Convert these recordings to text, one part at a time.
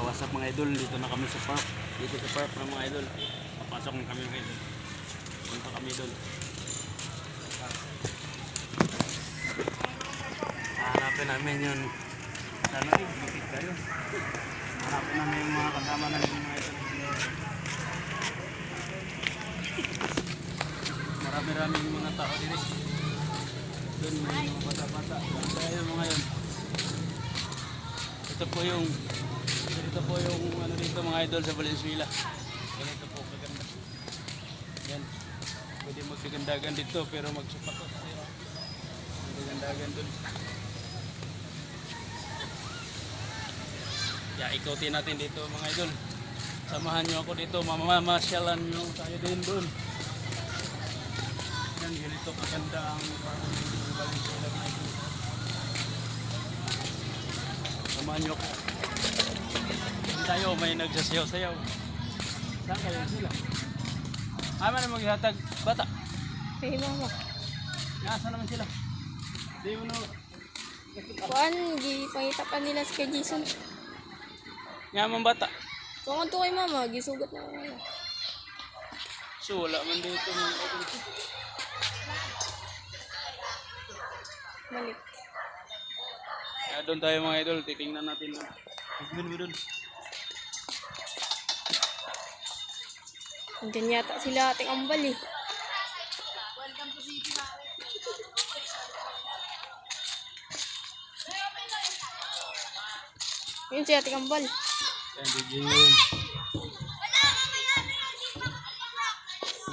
what's up mga idol, dito na kami sa park. Dito sa park na mga idol. Papasok na kami mga idol. Punta kami doon. Hanapin namin yun. Sana rin, bukit kayo. Hanapin namin yung mga kasama namin mga idol. Marami-raming mga tao din. Doon may mga bata-bata. Kaya mga yun. Ito po yung ano dito mga idol sa Valenzuela. Ganito po kaganda. Yan. Pwede magkagandagan dito pero magsapatos. Magkagandagan doon. Ya, ikutin natin dito mga idol. Samahan nyo ako dito. Mamamasyalan nyo tayo din doon. Yan, ganito kaganda ang Valenzuela mga idol. Samahan nyo ako. Tayo may nagsasayaw-sayaw. Saan kayo sila? Ama na maghatag bata. Hey mama. Nasaan naman sila? Di mo no. Kuan, gipangita pa nila si kay Jason. Nga mong bata. Kung to kay mama, gisugat na ako. So wala man dito ng Balik. kaya doon tayo mga idol. Titingnan natin doon. Doon mo doon. Andyan yata sila ating ambal eh. Yun si ating ambal. Yan, bigyan yun.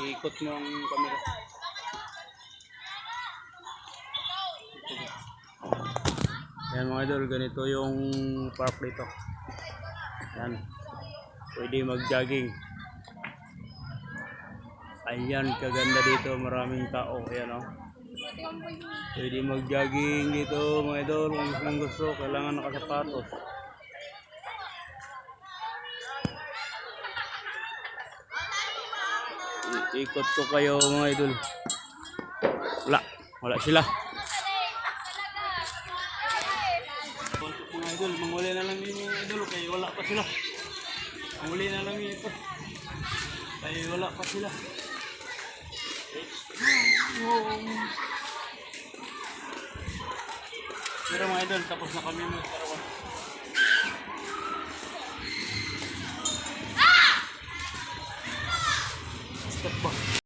Iikot mo ang camera. Yan mga idol, ganito yung park dito. Yan. Pwede mag-jogging. Ayan, kaganda dito, maraming tao. Ayan o. Pwede mag-jogging dito mga idol. Kung gusto, kailangan nakasapatos. Ikot ko kayo mga idol. Wala sila. Mga idol, manguli na lang yung mga idol. Kaya wala pa sila. Manguli na lang yung ito. Kaya wala pa sila. Pero mga idol, tapos na kami magkarawan. Stop ba?